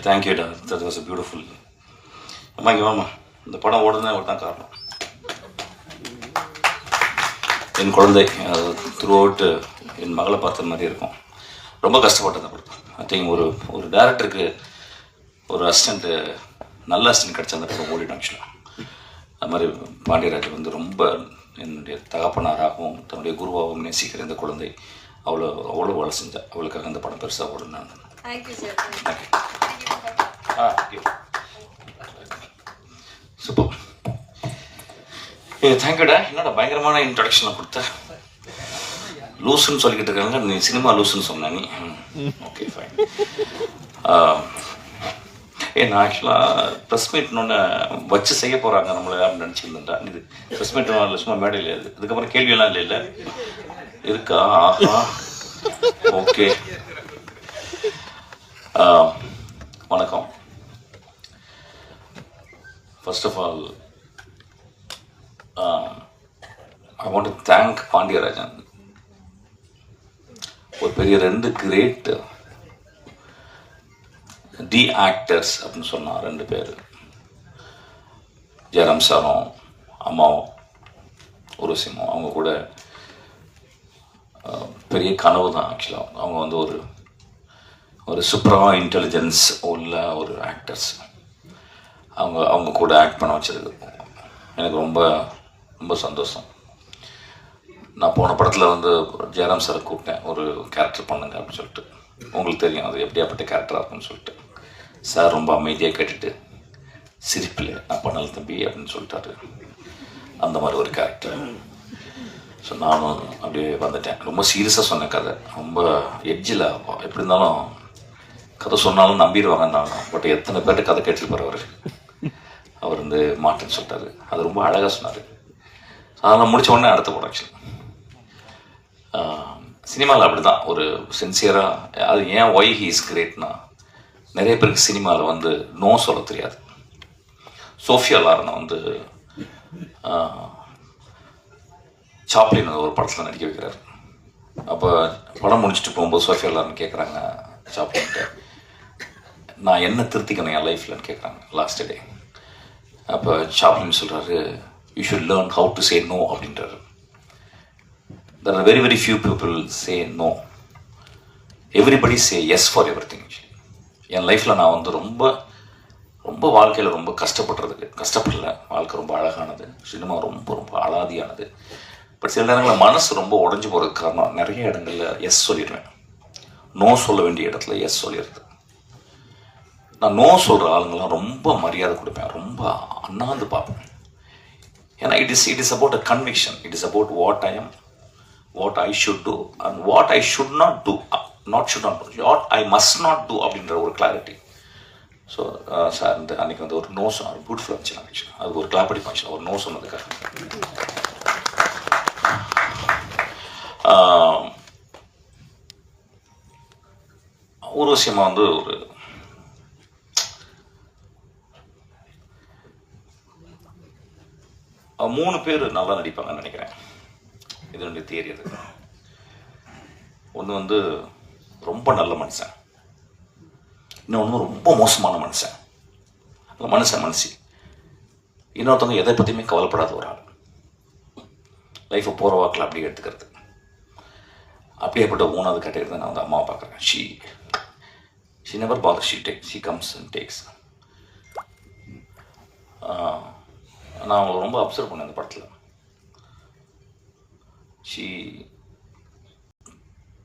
தேங்க்யூடா, that was beautiful. அம்மா இங்கே வாமா. இந்த படம் ஓடுனே ஒரு தான் காரணம். என் குழந்தை த்ரூ அவுட்டு என் மகளை பார்த்த மாதிரி இருக்கும். ரொம்ப கஷ்டப்பட்டேன் அந்த படம். ஐ திங்க் ஒரு டேரக்டருக்கு ஒரு அசிஸ்டண்ட்டு, நல்ல அசிஸ்டன்ட் கிடச்ச அந்த படம் ஓடிடும் ஆக்சுவலாக. அது மாதிரி பாண்டியராஜ் வந்து ரொம்ப என்னுடைய தகப்பனாராகவும் தன்னுடைய குருவாகவும் நேசிக்கிற இந்த குழந்தை அவ்வளோ வேலை செஞ்சா. அவளுக்காக அந்த படம் பெருசாக ஓடும். நான் சூப்பர். தேங்க்யூடா. என்னடா பயங்கரமான இன்ட்ரடக்ஷனை கொடுத்த. லூசுன்னு சொல்லிக்கிட்டு இருக்காங்க, நீ சினிமா லூசுன்னு சொன்ன நீ. Okay fine. நான் ஆக்சுவலாக ப்ரெஸ் மீட்னு வச்சு செய்ய போகிறாங்க நம்மளை யாரும் நினச்சிருந்தேன்டா. இது ப்ரெஸ் மீட் சும்மா மேடையில் இதுக்கப்புறம் கேள்வியெல்லாம் இல்லை இருக்கா? ஆஹா, ஓகே. வணக்கம். First of all I want to thank Pandiarajan. ஒரு பெரிய 2 கிரேட் டி ஆக்டர்ஸ் அப்படின்னு சொன்னான். 2 பேர், ஜெயராம் சாரும் அம்மாவும் உருவசிம்மாவும். அவங்க கூட பெரிய கனவு தான் ஆக்சுவலாக. அவங்க வந்து ஒரு சூப்பரான இன்டெலிஜென்ஸ் உள்ள ஒரு ஆக்டர்ஸ். அவங்க கூட ஆக்ட் பண்ண வச்சது எனக்கு ரொம்ப ரொம்ப சந்தோஷம். நான் போன படத்தில் வந்து ஜெயராம் சாரை கூப்பிட்டேன், ஒரு கேரக்டர் பண்ணுங்க அப்படின்னு சொல்லிட்டு. உங்களுக்கு தெரியும் அது எப்படியாப்பட்ட கேரக்டராக இருக்குன்னு சொல்லிட்டு. சார் ரொம்ப அமைதியாக கேட்டுட்டு சிரிப்பில் நான் பண்ணல தம்பி அப்படின்னு சொல்லிட்டாரு. அந்த மாதிரி ஒரு கேரக்டர். ஸோ நானும் அப்படியே வந்துட்டேன். ரொம்ப சீரியஸாக சொன்ன கதை, ரொம்ப எட்ஜில். எப்படி இருந்தாலும் கதை சொன்னாலும் நம்பிடுவாங்க நான். பட் எத்தனை பேர்ட்டு கதை கேட்டுருப்பார் அவர் வந்து மாட்டேன்னு சொல்லிட்டாரு. அது ரொம்ப அழகாக சொன்னார். அதெல்லாம் முடித்த உடனே அடுத்த படம் ஆக்சுவலி சினிமாவில் அப்படி தான் ஒரு சின்சியராக. அது ஏன் ஒய் ஹீ இஸ் கிரேட்னா, நிறைய பேருக்கு சினிமாவில் வந்து நோ சொல்ல தெரியாது. சோஃபியா லாரனை வந்து சாப்ளின் ஒரு படத்தில் நடிக்க வைக்கிறார். அப்போ படம் முடிச்சுட்டு போகும்போது சோஃபியா லாரன் கேட்குறாங்க சாப்ளின்ட்டு, நான் என்ன திருத்திக்கணும் என் லைஃப்லன்னு கேட்குறாங்க லாஸ்ட் டே. அப்போ சாப்ளின் சொல்கிறாரு, you should learn how to say no அப்படின்றாரு. There are very very few people say no. Everybody say yes for everything. என் லைஃப்பில் நான் வந்து ரொம்ப ரொம்ப வாழ்க்கையில் ரொம்ப கஷ்டப்படல. வாழ்க்கை ரொம்ப அழகானது, சினிமா ரொம்ப ரொம்ப அலாதியானது. பட் சில நேரங்களில் மனசு ரொம்ப உடஞ்சி போகிறதுக்கு காரணம், நிறைய இடங்களில் எஸ் சொல்லிடுவேன். நோ சொல்ல வேண்டிய இடத்துல எஸ் சொல்லிடுறது. நான் நோ சொல்கிற ஆளுங்கள்லாம் ரொம்ப மரியாதை கொடுப்பேன், ரொம்ப அண்ணாந்து பார்ப்பேன். ஏன்னா it is about a conviction. It is about what I am, what I should do and what I should not do, what I must not do அப்படின்ற ஒரு கிளாரிட்டி. ஸோ சார் இந்த அன்றைக்கி வந்து ஒரு நோ சொன்னார், பியூட்டிஃபுல்லாக இருந்துச்சு. ஆக்சுவலாக அது ஒரு கிளாப் அடி ஃபங்க்ஷன், ஒரு நோ சொன்னதுக்காக. ஒரு விஷயமா வந்து ஒரு மூணு பேர் நல்லா நடிப்பாங்கன்னு நினைக்கிறேன். இது என்னுடைய தியரி. அது ஒன்று வந்து ரொம்ப நல்ல மனுஷன், இன்னொன்று ரொம்ப மோசமான மனுஷன். அந்த மனுஷி. இன்னொருத்தவங்க எதை பற்றியுமே கவலைப்படாத ஒரு ஆள். லைஃப்பை போகிற வாக்கில் அப்படியே எடுத்துக்கிறது. அப்படியேப்பட்ட 3வது கேட்டகரி தான் நான் வந்து அம்மாவை பார்க்குறேன். She never bother, she comes and takes. நான் அவங்களை ரொம்ப அப்சர்வ் பண்ணேன் அந்த படத்தில். She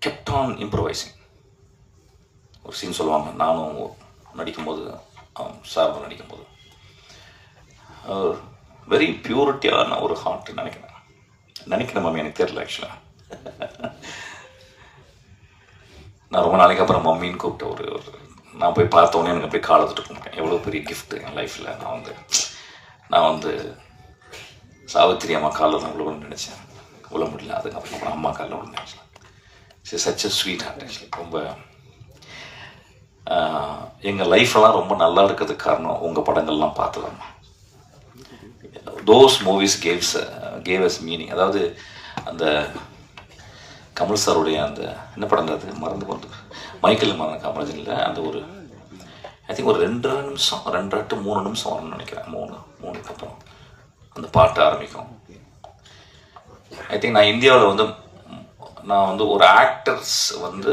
kept on improvising. ஒரு சீன் சொல்லுவாங்க, நானும் நடிக்கும்போது சார் நடிக்கும்போது, வெரி பியூரிட்டியான ஒரு ஹார்ட் நினைக்கிறேன் மம்மி, எனக்கு தெரியல ஆக்சுவலாக. நான் ரொம்ப நாளைக்கு அப்புறம் மம்மின்னு கூப்பிட்ட ஒரு நான் போய் பார்த்தோன்னே எனக்கு அப்படியே காலத்துட்டு போனேன். எவ்வளோ பெரிய கிஃப்ட்டு என் லைஃப்பில். நான் வந்து சாவித்திரி அம்மா காலில் தான் இவ்வளோ நினச்சேன், விழ முடியல. அதுக்கப்புறம் அம்மா காலில் விழுந்தேன். Such a sweetheart actually. ரொம்ப எங்கள் லைஃப்லாம் ரொம்ப நல்லா இருக்கிறதுக்கு காரணம் உங்கள் படங்கள்லாம் பார்த்ததாம்மா. Those movies gave us meaning. அதாவது அந்த கமல் சாருடைய அந்த என்ன படம் அது மறந்து போகிறது, மைக்கேல் காமராஜனில் அந்த ஒரு ஐ திங்க் ஒரு 2 நிமிஷம் 2 to 3 நிமிஷம் வரும்னு நினைக்கிறேன். 3க்கு அப்புறம் அந்த பாட்டு ஆரம்பிக்கும். ஐ திங்க் நான் இந்தியாவில் வந்து நான் வந்து ஒரு ஆக்டர்ஸ் வந்து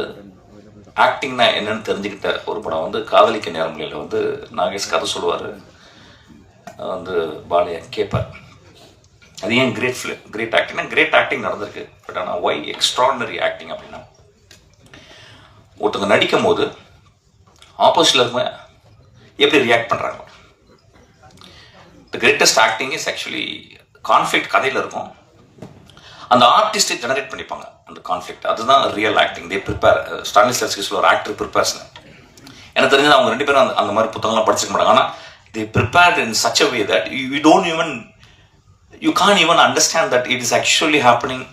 ஆக்டிங்னா என்னன்னு தெரிஞ்சுக்கிட்ட ஒரு படம் வந்து காதலிக்க நேரங்களில் வந்து நாகேஷ் கதை சொல்லுவார், வந்து பாலையா கேட்பார். அது ஏன் கிரேட் ஆக்டிங்னா கிரேட் ஆக்டிங் நடந்திருக்கு. பட் ஆனால் ஒய் எக்ஸ்ட்ராடினரி ஆக்டிங் அப்படின்னா, ஒருத்தங்க நடிக்கும் போது ஆப்போசிட்டில் இருக்கவங்க எப்படி ரியாக்ட் பண்ணுறாங்க. The greatest acting is actually conflict கதையில் இருக்கும், அந்த ஆர்டிஸ்டை ஜெனரேட் பண்ணிப்பாங்க அந்த கான்ஃப்ளிக்ட். அதுதான் ரியல் ஆக்டிங். தே ப்ரிப்பேர். ஸ்டானிஸ்லாவ்ஸ்கி சொல்லுவார், ஆக்டர் ப்ரிப்பேர்ஸ். எனக்கு தெரிஞ்சது அவங்க 2 பேரும் அந்த மாதிரி புத்தகம்லாம் படிச்சிருக்க மாட்டாங்க. ஆனால் they prepared in such a way that you can even understand that it is actually happening.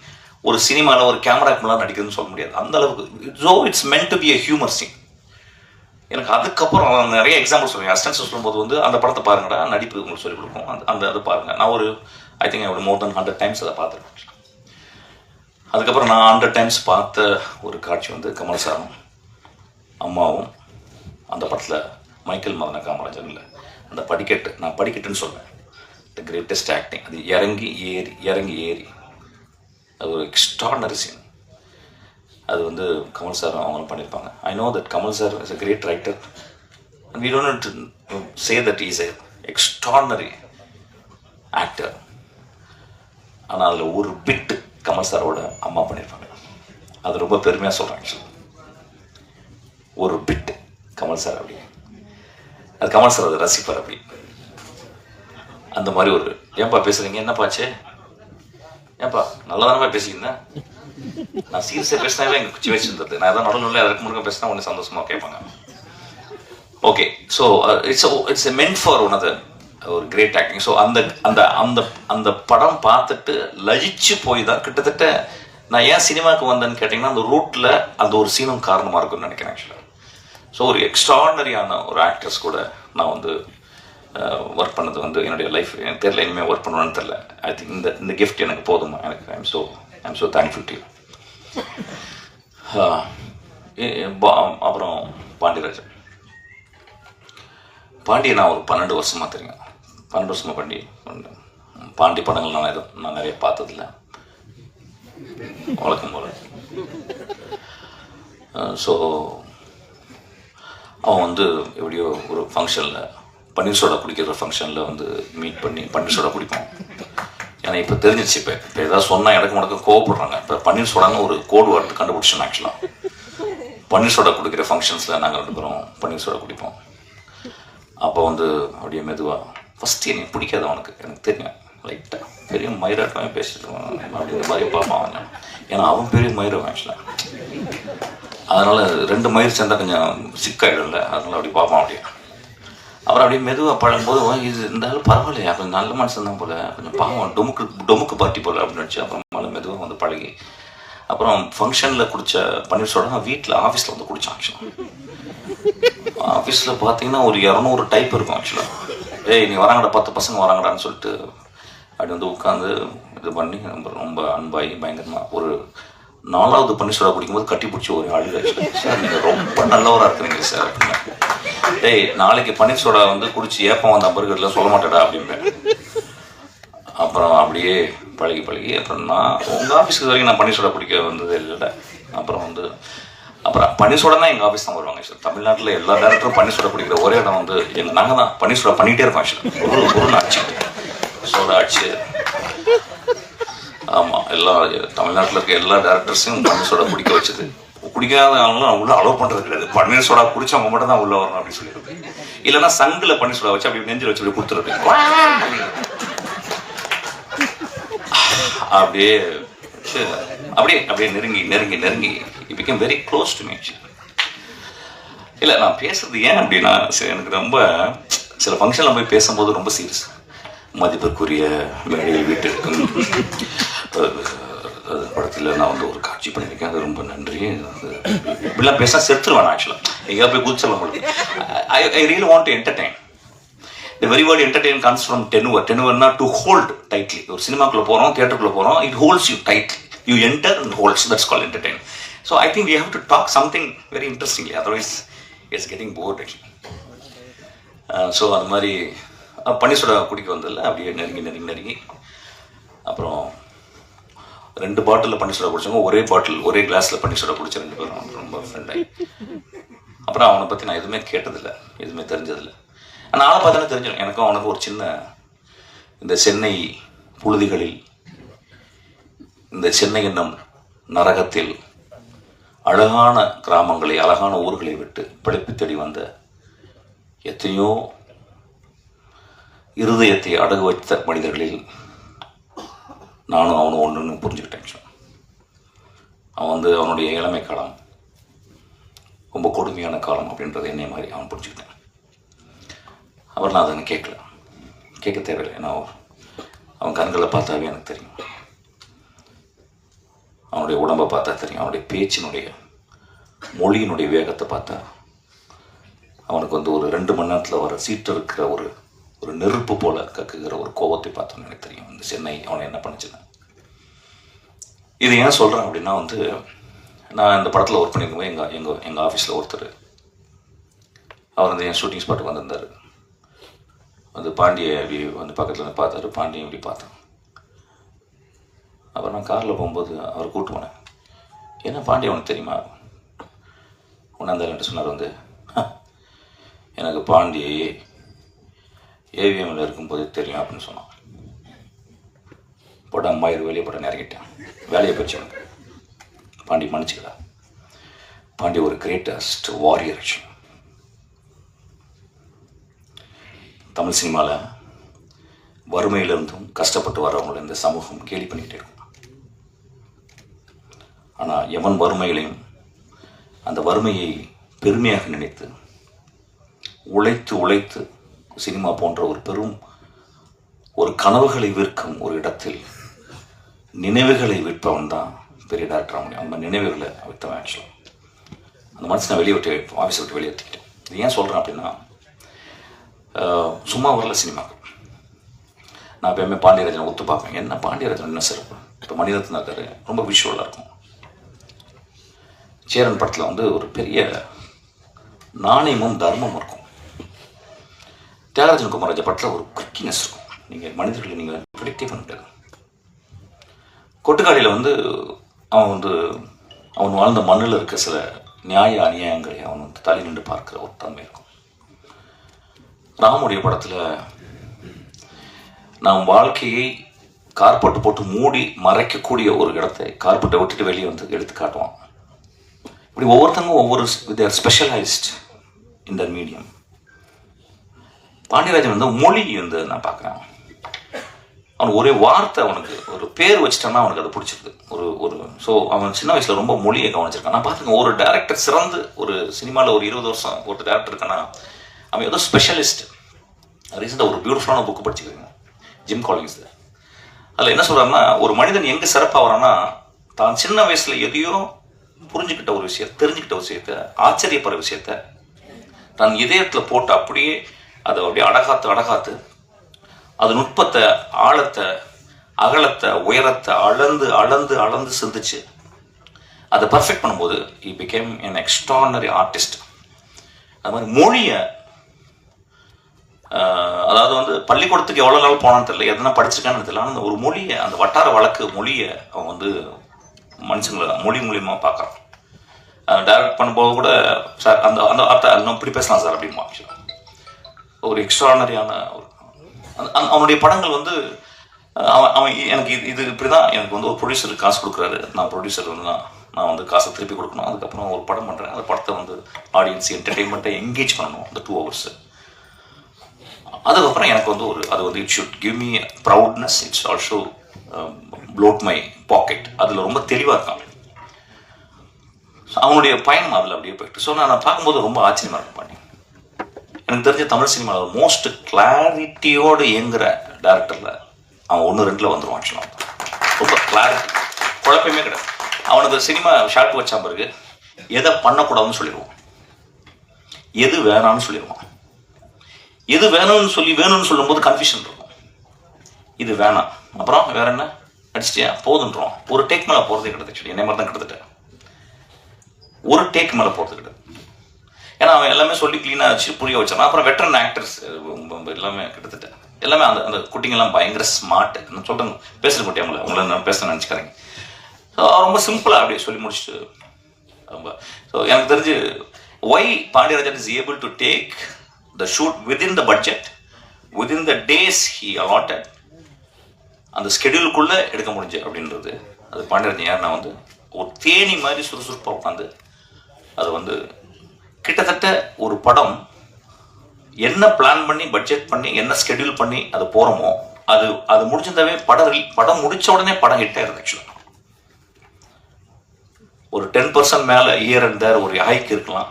ஒரு சினிமாவில் ஒரு கேமராக்கு மேலே நடிக்கிறதுன்னு சொல்ல முடியாது அந்த அளவுக்கு. So it's meant to be a humour scene. எனக்கு அதுக்கப்புறம் நிறைய எக்ஸாம்பிள் சொல்லுவேன். அசிஸ்டன்ஸ் சொல்லும்போது வந்து அந்த படத்தை பாருங்கடா, நடிப்பு உங்களுக்கு சொல்லிக் கொடுக்கும், அந்த அதை பாருங்கள். நான் ஒரு ஐ திங்க் ஒரு மோர் தென் 100 times அதை பார்த்துருக்கேன். அதுக்கப்புறம் நான் 100 times பார்த்த ஒரு காட்சி வந்து கமல் சாரும் அம்மாவும் அந்த படத்தில் மைக்கேல் மதன காமராஜன் இல்லை அந்த படிக்கட்டு, நான் படிக்கட்டுன்னு சொல்வேன். The greatest acting. அது இறங்கி ஏறி அது ஒரு எக்ஸ்ட்ராடினரி சீன். அது வந்து கமல் சார் அவங்களும் பண்ணியிருப்பாங்க. I know that Kamal sir is a great writer and we don't say that is a extraordinary actor. ஆனால் அதில் ஒரு பிட்டு கமல் சாரோட அம்மா பண்ணியிருப்பாங்க. அது ரொம்ப பெருமையாக சொல்கிறாங்க. ஆக்சுவலி ஒரு பிட்டு கமல் சார் அப்படி, அது கமல் சார் அதை ரசிப்பார் அப்படி. அந்த மாதிரி ஒரு ஏன்பா பேசுகிறீங்க, என்னப்பாச்சு, ஏன்பா நல்லா தானப்பா பேசிக்கிறேன். நான் சீரியஸாக பேசினாவே எங்கள் குச்சி வச்சுருந்தது. நான் எதாவது நடுவில் அதற்கு முழுக்க பேசினா ஒன்று சந்தோஷமாக கேட்பாங்க. Okay, so it's a meant for one other ஒரு கிரேட் ஆக்டிங். ஸோ அந்த அந்த அந்த அந்த படம் பார்த்துட்டு லயிச்சு போய் தான் கிட்டத்தட்ட நான் ஏன் சினிமாவுக்கு வந்தேன்னு கேட்டிங்கன்னா, அந்த ரூட்டில் அந்த ஒரு சீனும் காரணமாக இருக்குன்னு நினைக்கிறேன் ஆக்சுவலாக. ஸோ ஒரு எக்ஸ்ட்ராடனரியான ஒரு ஆக்டர்ஸ் கூட நான் வந்து ஒர்க் பண்ணது வந்து என்னுடைய லைஃப். எனக்கு தெரியல இனிமேல் ஒர்க் பண்ணுவேன்னு தெரில. ஐ திங்க் இந்த கிஃப்ட் எனக்கு போதுமா. எனக்கு I'm so thankful to you. அப்புறம் பாண்டியராஜன். பாண்டியை நான் ஒரு 12 வருஷமாக தெரியும். 12 வருஷமாக பாண்டி படங்கள் நான் நிறைய பார்த்ததில்லை, வழக்கம் போல. ஸோ அவன் வந்து எப்படியோ ஒரு ஃபங்க்ஷனில் பன்னீர் சோடா குடிக்கிற ஃபங்க்ஷனில் வந்து மீட் பண்ணி பன்னீர் சோடா குடிப்போம். ஏன்னா இப்போ தெரிஞ்சிச்சு, இப்போ ஏதாவது சொன்னால் எனக்கு முடக்க கோவப்படுறாங்க. இப்போ பன்னீர் சோடான்னு ஒரு கோடு வார்த்தை கண்டுபிடிச்சோம். ஆக்சுவலாக பன்னீர் சோடா குடிக்கிற ஃபங்க்ஷன்ஸில் நாங்கள் 2 பேரும் பன்னீர் சோடா குடிப்போம். அப்போ வந்து அப்படியே மெதுவாக ஃபஸ்ட்டு எனக்கு பிடிக்காது அவனுக்கு, எனக்கு தெரியும். லைட்டாக பெரிய மயிராட்டமே பேசிட்டு அப்படிங்கிற மாதிரி பார்ப்பான் அவன். ஏன்னா அவன் பெரிய மயிரம் ஆக்சுவலாக. அதனால் 2 மயிர் சேர்ந்தால் கொஞ்சம் சிக்காயிடும்ல, அதனால் அப்படி பார்ப்பான் அப்படியே. அப்புறம் அப்படியே மெதுவாக பழகும்போது இது இந்த ஆள் பரவாயில்லையா, கொஞ்சம் நல்ல மனுஷன் தான் போல், கொஞ்சம் பாவம் டொமுக்கு பார்ட்டி போல் அப்படின்னு நினச்சி அப்புறம் மெதுவாக வந்து பழகி அப்புறம் ஃபங்க்ஷனில் குடித்த பன்னீர் சோடா நான் வீட்டில் ஆஃபீஸில் வந்து குடித்தான். ஆக்சுவலாக ஆஃபீஸில் பார்த்தீங்கன்னா ஒரு 200 டைப் இருக்கும். ஆக்சுவலாக ஏய் நீ வராங்கடா 10 பசங்க வராங்கடான்னு சொல்லிட்டு அப்படி வந்து உட்காந்து இது பண்ணி ரொம்ப அன்பாகி பயங்கரமாக ஒரு 4வது பன்னீர் சோடா குடிக்கும்போது கட்டி பிடிச்சி ஒரு அழுக. சார் நீங்கள் ரொம்ப நல்லவராக இருக்கிறீங்க சார் அப்படின்னா. டேய் நாளைக்கு பன்னீர் சோடா வந்து குடிச்சு ஏப்பம் வந்த பர்கர்லாம் சொல்ல மாட்டேடா அப்படின்பேன். அப்புறம் அப்படியே பழகி அப்புறம் நான் உங்கள் ஆஃபீஸ்க்கு வரைக்கும் நான் பன்னீர் சோடா குடிக்க வந்தது இல்லை. அப்புறம் பன்னீர் சோடா தான் எங்கள் ஆஃபீஸ் தான் வருவாங்க. ஆக்சுவலாக தமிழ்நாட்டில் எல்லா டேரக்டரும் பன்னீர் சோடா குடிக்கிற ஒரே இடம் வந்து நாங்கள் தான் பன்னீர் சோடா பண்ணிகிட்டே இருக்கோம். ஆக்சுவலாக ஒரு ஆச்சு சோடா ஆச்சு. ஆமாம், எல்லா தமிழ்நாட்டில் இருக்க எல்லா டேரக்டர்ஸையும் பன்னீர் சோடா குடிக்க வச்சது. குடிக்காத ஆளுங்களும் உள்ள அலோவ் பண்ணுறது கிடையாது. பன்னீர் சோடா குடிச்சவங்க மட்டும் தான் உள்ளே வரணும் அப்படின்னு சொல்லியிருக்கு. இல்லைன்னா சங்கில் பன்னீர் சோடா வச்சு அப்படி நெஞ்சில் வச்சு அப்படி கொடுத்துருது. அப்படியே அப்படியே நெருங்கி it became very close to me. இல்லை நான் பேசுறது ஏன் அப்படின்னா, எனக்கு ரொம்ப சில ஃபங்க்ஷனில் போய் பேசும்போது ரொம்ப சீரியஸ். மதிப்பிற்குரிய மேடையில் வீட்டிற்கும் படத்தில் நான் வந்து ஒரு காட்சி பண்ணியிருக்கேன், அது ரொம்ப நன்றி. இப்படிலாம் பேசினா செத்துருவேன். ஆக்சுவலாக எங்கேயாவது போய் குதிச்சலாம் உங்களுக்கு. I really want to entertain. The very word entertain comes from tenure. Tenure to hold tightly. ஒரு சினிமாக்குள்ளே போகிறோம், தியேட்டருக்குள்ளே போகிறோம், it holds you tightly. You enter and holds. That's called entertain. So I think we have to talk something very interestingly. Otherwise, it's getting bored actually. So அந்த மாதிரி பன்னீர் குடிக்க வந்ததில்ல, அப்படியே நெருங்கி அப்புறம் 2 பாட்டிலில் பன்னீர் சோடா குடிச்சவங்க ஒரே கிளாஸில் பன்னீர் சோடா குடிச்ச 2 பேரும் ரொம்ப ஃப்ரெண்டாகி, அப்புறம் அவனை பற்றி நான் எதுவுமே கேட்டதில்லை, எதுவுமே தெரிஞ்சதில்லை. ஆனால் ஆளை பார்த்தாலே தெரிஞ்சிடும் எனக்கும் அவனுக்கு ஒரு சின்ன, இந்த சென்னை புழுதிகளில், இந்த சென்னை என்னும் நரகத்தில் அழகான கிராமங்களை, அழகான ஊர்களை விட்டு பிழைப்பு தேடி வந்த எத்தனையோ இருதயத்தை அடகு வைத்த மனிதர்களில் நானும் அவனும் ஒன்றுன்னு புரிஞ்சுக்கிட்டேன். அவன் அவனுடைய இளமை காலம் ரொம்ப கொடுமையான காலம் அப்படின்றது என்னை மாதிரி அவன் புரிஞ்சுக்கிட்டேன். அவர் நான் அதை கேட்க தேவையில்லை. ஏன்னா அவன் கண்களை பார்த்தாவே எனக்கு தெரியும், அவனுடைய உடம்பை பார்த்தா தெரியும், அவனுடைய பேச்சினுடைய மொழியினுடைய வேகத்தை பார்த்தா அவனுக்கு ஒரு 2 மணி நேரத்தில் வர சீட்டு இருக்கிற ஒரு நெருப்பு போல கக்குகிற ஒரு கோபத்தை பார்த்தோன்னு எனக்கு தெரியும் இந்த சென்னை அவனை என்ன பண்ணுச்சுன்னு. இது ஏன் சொல்கிறேன் அப்படின்னா நான் இந்த படத்தில் ஒர்க் பண்ணியிருக்கும்போது எங்கள் ஆஃபீஸில் ஒருத்தர் அவர் என் ஷூட்டிங் ஸ்பாட்டுக்கு வந்திருந்தார். பாண்டியை பக்கத்தில் பார்த்தாரு, பாண்டியை இப்படி பார்த்தேன். அப்புறம் நான் காரில் போகும்போது அவர் கூப்பிட்டு போனேன், ஏன்னா பாண்டிய உனக்கு தெரியுமா? உணர்ந்தார் சொன்னார், எனக்கு பாண்டி ஏவிஎம்மில் இருக்கும்போது தெரியும் அப்படின்னு சொன்னான். படம் வெளியே படம் இறங்கிட்டேன், வேலையை போச்சு அவனுக்கு. பாண்டி மன்னிச்சுக்கடா, பாண்டி ஒரு கிரேட்டஸ்ட் வாரியர். தமிழ் சினிமாவில் வறுமையிலிருந்தும் கஷ்டப்பட்டு வரவங்கள இந்த சமூகம் கேலி பண்ணிக்கிட்டே இருக்கும். ஆனால் எவன் வறுமையிலையும் அந்த வறுமையை பெருமையாக நினைத்து உழைத்து சினிமா போன்ற ஒரு பெரும் கனவுகளை விற்கும் ஒரு இடத்தில் நினைவுகளை விற்பவன் தான் பெரிய டாக்டர். அவங்க நினைவுகளை விற்றவன். ஆக்சுவலாக அந்த மனுஷனை ஆஃபீஸை விட்டு வெளியேற்றிக்கிட்டேன். இது ஏன் சொல்கிறேன் அப்படின்னா, சும்மா வரல சினிமாவுக்கு. நான் எப்பயுமே பாண்டியராஜனை ஒத்து பார்ப்பேன். என்ன பாண்டியராஜன் என்ன சிறப்பு? இப்போ மணிரத்னம் இருக்காரு, ரொம்ப விஷுவலாக இருக்கும். சேரன் படத்தில் ஒரு பெரிய நாணயமும் தர்மமும் இருக்கும். தியாகராஜன் குமாரராஜ படத்தில் ஒரு குவிக்கினஸ் இருக்கும். நீங்கள் மனிதர்களை நீங்கள் ப்ரிடிக்டே பண்ண முடியாது. கொட்டுக்காடியில் அவன் வாழ்ந்த மண்ணில் இருக்க சில நியாய அநியாயங்களை அவன் தலை நின்று பார்க்குற ஒரு தன்மை இருக்கும். ராமுடைய படத்தில் நாம் வாழ்க்கையை கார்பெட்டு போட்டு மூடி மறைக்கக்கூடிய ஒரு இடத்தை கார்பெட்டை விட்டுட்டு வெளியே எடுத்து காட்டுவான். இப்படி ஒவ்வொருத்தவங்க their specialised in the medium. Pandiarajan மொழி நான் பார்க்குறேன். அவனுக்கு ஒரே வார்த்தை, அவனுக்கு ஒரு பேர் வச்சுட்டான்னா அவனுக்கு அது பிடிச்சிருக்கு. ஸோ அவன் சின்ன வயசில் ரொம்ப மொழியை கவனிச்சிருக்கான். நான் பார்த்துக்கேன், ஒரு டேரக்டர் சிறந்து ஒரு சினிமாவில் ஒரு 20 வருஷம் ஒரு டேரக்டர் இருக்கான்னா அவன் ஏதோ ஸ்பெஷலிஸ்ட். ரீசெண்டாக ஒரு பியூட்டிஃபுல்லான புக்கு படிச்சுக்கிறேங்க, ஜிம் காலிங்ஸ். அதில் என்ன சொல்கிறாருன்னா, ஒரு மனிதன் எங்கே சிறப்பாக வரான்னா, தான் சின்ன வயசில் எதையோ புரிஞ்சுக்கிட்ட ஒரு விஷயம், தெரிஞ்சுக்கிட்ட ஒரு விஷயத்த, ஆச்சரியப்படுற விஷயத்த தன் இதயத்தில் போட்டு அப்படியே அதை அப்படியே அடகாத்து அது நுட்பத்தை, ஆழத்தை, அகலத்தை, உயரத்தை அளந்து சிந்திச்சு அதை பர்ஃபெக்ட் பண்ணும்போது he became an extraordinary artist. அது மாதிரி மொழியை, அதாவது பள்ளிக்கூடத்துக்கு எவ்வளோ நாள் போனான்னு தெரியல, எதனா படிச்சிருக்கான்னு தெரியல, ஆனால் ஒரு மொழியை, அந்த வட்டார வழக்கு மொழியை அவன் மனுஷங்களை மொழி மூலியமாக பார்க்குறான். டைரக்ட் பண்ணும்போது கூட சார் அந்த அந்த வார்த்தை இன்னும் இப்படி பேசலாம் சார் அப்படிமா. ஒரு எக்ஸ்ட்ரானரியான அவனுடைய படங்கள் அவன் எனக்கு இது இப்படி தான் எனக்கு ஒரு ப்ரொடியூசருக்கு காசு கொடுக்குறாரு, நான் ப்ரொடியூசர் நான் காசை திருப்பி கொடுக்கணும், அதுக்கப்புறம் ஒரு படம் பண்ணுறேன், அந்த படத்தை ஆடியன்ஸ் என்டர்டெயின்மெண்ட்டை என்கேஜ் பண்ணணும் அந்த 2 hours. அதுக்கப்புறம் எனக்கு அது it should give me proudness, it's also bloat my pocket. அதில் ரொம்ப தெளிவாக இருக்கான். அவனுடைய பயணம் அதில் அப்படியே போயிட்டு. ஸோ நான் பார்க்கும்போது ரொம்ப ஆச்சரியமாக இருக்கும். பண்ணி எனக்கு தெரிஞ்ச தமிழ் சினிமாவில் மோஸ்ட் கிளாரிட்டியோடு இயங்குகிற டேரக்டரில் அவன் 1-2 வந்துடுவான். ஆக்சுவலாக ரொம்ப கிளாரிட்டி, குழப்பமே கிடையாது. அவனுக்கு சினிமா ஷார்ட் வச்சா பிறகு எதை பண்ணக்கூடாதுன்னு சொல்லிடுவான், எது வேணான்னு சொல்லிடுவான். எது வேணும்னு சொல்லும்போது கன்ஃபியூஷன் இருக்கும். இது வேணாம், அப்புறம் வேற என்ன அடிச்சிட்டியா போதுன்றோம். ஒரு டேக் மேலே போகிறதே கிடையாது. ஆக்சுவலி என்னை மாதிரி தான் கிட்டத்தட்ட ஒரு டேக் மேலே போகிறது கிடையாது. ஏன்னா அவன் எல்லாமே சொல்லி க்ளீனாக வச்சு புரிய வச்சான். அப்புறம் வெட்டரன் ஆக்டர்ஸ் எல்லாமே கிட்டத்தட்ட எல்லாமே அந்த குட்டிங்கெல்லாம் பயங்கர ஸ்மார்ட். நான் சொல்கிறேன் பேசுகிற குட்டி உங்களை நான் பேச நினச்சிக்கிறேங்க. ஸோ ரொம்ப சிம்பிளாக அப்படியே சொல்லி முடிச்சுட்டு ரொம்ப. ஸோ எனக்கு தெரிஞ்சு why Pandiarajan is able to take the shoot within the budget, within the days he allotted, அந்த ஸ்கெடியூலுக்குள்ளே எடுக்க முடிஞ்சு அப்படின்றது அது பாண்டியராஜன் யாருன்னா வந்து ஒரு தேனி மாதிரி சுறுசுறுப்பாக உட்காந்து அது வந்து கிட்டத்தட்ட ஒரு படம் என்ன பிளான் பண்ணி பட்ஜெட் பண்ணி என்ன ஸ்கெடியூல் பண்ணி அது போகிறோமோ அது முடிஞ்சிருந்தாவே படம் முடிச்ச உடனே படம் ஹிட் ஆயிருது. ஆக்சுவலாக ஒரு 10% மேலே இயர் அண்ட் தேர் ஒரு ஹைக் இருக்கலாம்.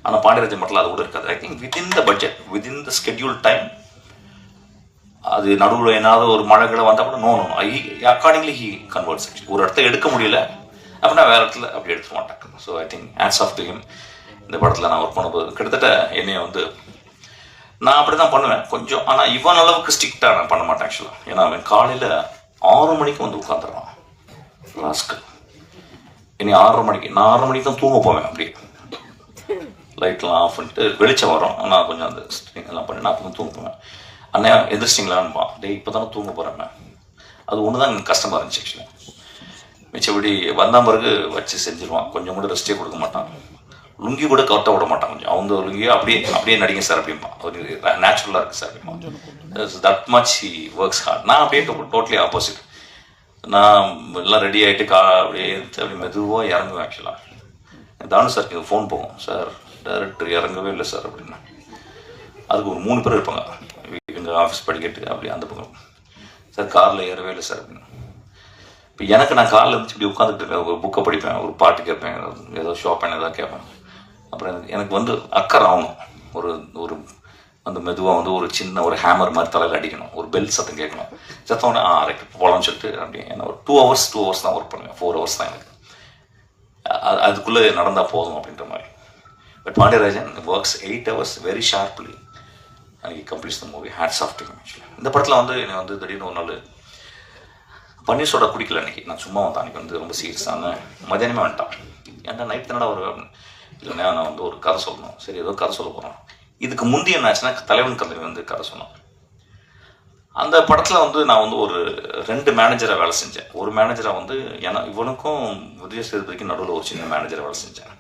ஆனால் பாண்டியராஜன் மட்டும் அது கூட இருக்காது. I think within the budget, within the schedule time, அது நடுவில் ஏதாவது ஒரு மழைகளை வந்தால் கூட நோ அக்கார்டிங்லி ஹி கன்வெர்ட்ஸ். ஒரு இடத்த எடுக்க முடியல அப்படின்னா வேறு இடத்துல அப்படி எடுத்துக்க மாட்டாங்க. So I think hats off to him. இந்த படத்தில் நான் ஒர்க் பண்ணும்போது கிட்டத்தட்ட என்னைய வந்து நான் அப்படி தான் பண்ணுவேன் கொஞ்சம். ஆனால் இவன் அளவுக்கு ஸ்ட்ரிக்டாக நான் பண்ண மாட்டேன் ஆக்சுவலாக. ஏன்னா அவன் காலையில் 6 மணிக்கு வந்து உட்காந்துடுறான் லாஸ்க்கு. இனி 6:30 மணிக்கு, நான் 6:30 மணிக்கு தான் தூங்க போவேன். அப்படி லைட்லாம் ஆஃப் பண்ணிட்டு வெளிச்சம் வரும், நான் கொஞ்சம் அந்த எல்லாம் பண்ணி நான் அப்போ தூங்க போவேன். அண்ணா எந்திரிச்சிட்டிங்களான்பான். டேய் இப்போ தானே தூங்க போகிறேன். அது ஒன்று தான் எனக்கு கஷ்டமாக இருந்துச்சு ஆக்சுவலாக. மிச்சபடி வந்தால் பிறகு வச்சு செஞ்சிருவான். கொஞ்சம் கூட ரெஸ்ட்டே கொடுக்க மாட்டான். லுங்கி கூட கரெக்டாக விட மாட்டான். கொஞ்சம் அவங்க லுங்கியோ அப்படியே நடிங்க சார் அப்படிம்பா. ஒரு நேச்சுரலாக இருக்குது சார் அப்படிம்பா. That much he works hard. நான் அப்படியே டோட்டலி ஆப்போசிட். நான் எல்லாம் ரெடி ஆகிட்டு அப்படியே அப்படி மெதுவாக இறங்குவேன். ஆக்சுவலாக தானு சாருக்கு இது ஃபோன் போகும், சார் டைரக்டர் இறங்கவே இல்லை சார் அப்படின்னா. அதுக்கு ஒரு 3 பேர் இருப்பாங்க எங்கள் ஆஃபீஸ் படிக்கட்டு அப்படி அந்த பக்கம். சார் காரில் ஏறவே இல்லை சார் அப்படின்னு. இப்போ எனக்கு நான் காரில் இருந்துச்சு இப்படி உட்காந்துட்டு இருக்கேன். ஒரு புக்கை படிப்பேன், ஒரு பாட்டு கேட்பேன், ஏதோ ஷாப்பிங் ஏதாவது கேட்பேன். அப்புறம் எனக்கு வந்து அக்கறை ஆகணும். ஒரு அந்த மெதுவாக வந்து ஒரு சின்ன ஒரு ஹேமர் மாதிரி தலையில் அடிக்கணும், ஒரு பெல் சத்தம் கேட்கணும். சத்தம் ரைட்டு போகலான்னு சொல்லிட்டு அப்படியே என்ன ஒரு 2 hours தான் ஒர்க் பண்ணுவேன். 4 hours தான் எனக்கு. அதுக்குள்ளே நடந்தால் போதும் அப்படின்ற மாதிரி. But Pandiarajan works 8 hours very sharply and he completes the movie. Hats off to him. Actually இந்த படத்தில் வந்து என்னை வந்து திடீர்னு ஒரு நாள் பன்னீர் சோடா குடிக்கல அன்றைக்கி. நான் சும்மா வந்தேன். அன்றைக்கி வந்து ரொம்ப சீரியஸான மதியானமே வந்துட்டான். ஏன்டா நைட் தானடா ஒரு இல்லைன்னா நான் வந்து ஒரு கதை சொல்லணும். சரி ஏதோ கதை சொல்ல போகிறோம். இதுக்கு முந்தி என்ன ஆச்சுன்னா தலைவன் கதை வந்து கதை சொன்னோம். அந்த படத்தில் வந்து நான் வந்து ஒரு 2 மேனேஜரை வேலை செஞ்சேன். ஒரு மேனேஜராக வந்து இவனுக்கும் விஜய் சேதுபதிக்கும் நடுவில் ஒரு சின்ன மேனேஜரை வேலை செஞ்சேன்.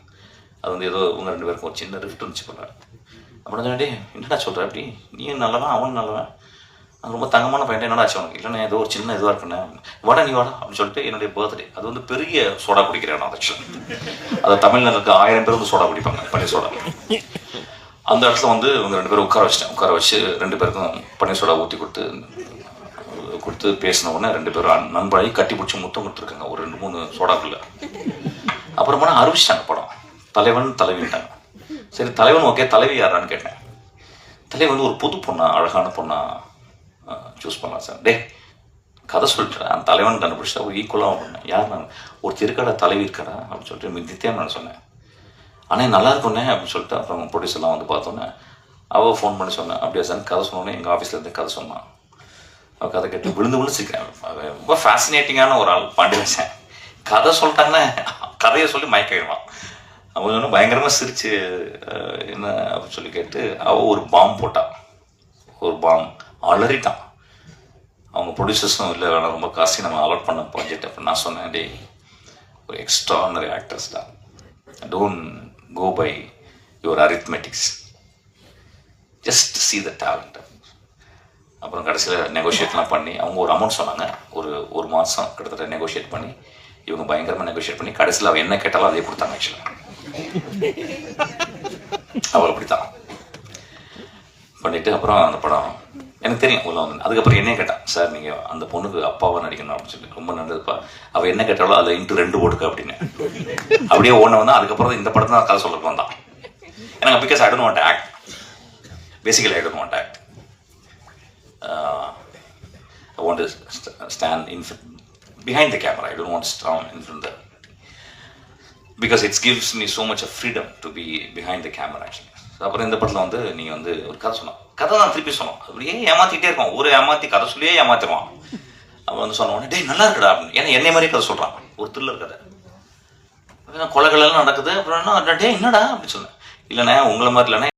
அது வந்து ஏதோ இவங்க 2 பேருக்கும் ஒரு சின்ன ரிஃப்ட் இருந்துச்சு போல. அப்படின்னு சொன்னாடி என்னடா சொல்கிற அப்படி, நீ நல்லவன் அவனும் நல்லவன், அது ரொம்ப தங்கமான பையன், என்னடா ஆச்சு அவனுக்கு? இல்லைன்னா ஏதோ ஒரு சின்ன இதுவாக இருக்குண்ணே, வாடா நீ வாடா அப்படின்னு சொல்லிட்டு என்னுடைய பர்த்டே. அது வந்து பெரிய சோடா குடிக்கிறேன் நான் ஆக்சுவலாக. அதை தமிழ்நாட்டில் இருக்க 1000 பேர் வந்து சோடா குடிப்பாங்க, பன்னீர் சோடா. அந்த இடத்துல வந்து இவங்க 2 பேரும் உட்கார வச்சு 2 பேருக்கும் பன்னீர் சோடா ஊற்றி கொடுத்து பேசின உடனே 2 பேரும் நண்பராகி கட்டி பிடிச்சி முத்தம் கொடுத்துருக்காங்க ஒரு 2-3 சோடாக்குள்ள. அப்புறமா அறிவிச்சிட்டாங்க படம். தலைவன் தலைவிட்டாங்க. சரி தலைவன் ஓகே, தலைவி யாரான்னு கேட்டேன். தலைவி வந்து ஒரு புது பொண்ணா, அழகான பொண்ணா சூஸ் பண்ணலாம் சார். டே கதை சொல்லிட்டு அந்த தலைவன் கண்டுபிடிச்சா ஒரு ஈக்குவலாக பண்ணேன். யார் நான் ஒரு திருக்கடை தலைவி இருக்கடா அப்படின்னு சொல்லிட்டு நித்தியம் நான் சொன்னேன். ஆனால் நல்லா இருக்குண்ணே அப்படின்னு சொல்லிட்டு அப்புறம் ப்ரொடியூசர்லாம் வந்து பார்த்தோன்னே அவள் ஃபோன் பண்ணி சொன்னேன். அப்படியே சார் கதை சொன்னோன்னே எங்கள் ஆஃபீஸ்லேருந்து கதை சொன்னான். அவள் கதை கேட்டு விழுந்து சிக்கிறேன். ரொம்ப ஃபேசினேட்டிங்கான ஒரு ஆள் பாண்டியராஜன். கதை சொல்லிட்டாங்கன்னா கதையை சொல்லி மயக்கிடுவான். அவன் ஒன்று பயங்கரமாக சிரிச்சு என்ன அப்படின்னு சொல்லி கேட்டு அவள் ஒரு பாம் போட்டான். ஒரு பாம் அலறிட்டான். அவங்க ப்ரொடியூசர்ஸும் இல்லை வேணாம் ரொம்ப காசு நம்ம அலாட் பண்ண ப்ராஜெக்ட் அப்படின்னு நான் சொன்னேன். டே ஒரு எக்ஸ்ட்ரானரி ஆக்டர்ஸ் தான், don't go by your arithmetics, just see the talent. அப்புறம் கடைசியில் நெகோஷியேட்லாம் பண்ணி அவங்க ஒரு அமௌண்ட் சொன்னாங்க. ஒரு மாதம் கிட்டத்தட்ட நெகோஷியேட் பண்ணி இவங்க பயங்கரமாக நெகோஷியேட் பண்ணி கடைசியில் அவள் என்ன கேட்டாலும் அதே கொடுத்தாங்க. ஆக்சுவலாக அவள் அப்படித்தான் பண்ணிவிட்டு அப்புறம் அந்த படம் எனக்கு தெரியும் உள்ள வந்து. அதுக்கப்புறம் என்னையே கேட்டான், சார் நீங்கள் அந்த பொண்ணுக்கு அப்பாவாக நடிக்கணும் அப்படின்னு சொல்லி. ரொம்ப நல்லதுப்பா, அவள் என்ன கேட்டாலும் அதில் இன்ட்டு 2 போட்டுக்க அப்படின்னு. அப்படியே ஓன வந்தால் அதுக்கப்புறம் இந்த படத்தை தான் கதை சொல்ல வந்தான். எனக்கு because I don't want act, basically I don't want act. I want to stand behind the camera. I don't want to stand in front of the, because it gives me so much of freedom to be behind the camera actually. அப்புறம் இந்த படத்தில் வந்து நீங்கள் வந்து ஒரு கதை சொன்னோம். கதை தான் திருப்பி சொன்னோம். அப்படியே ஏமாற்றிக்கிட்டே இருக்கோம். ஒரு ஏமாற்றி கதை சொல்லியே ஏமாற்றிடுவான். அவன் வந்து சொன்ன உடனே டே நல்லா இருக்குடா அப்படின்னு. ஏன்னா என்னை மாதிரியே கதை சொல்கிறான், ஒரு த்ரில்லர் கதை. கொலைகளெல்லாம் நடக்குது. அப்புறம் என்ன டே என்னடா அப்படின்னு சொன்னேன். இல்லைண்ணே உங்களை மாதிரி இல்லைண்ணே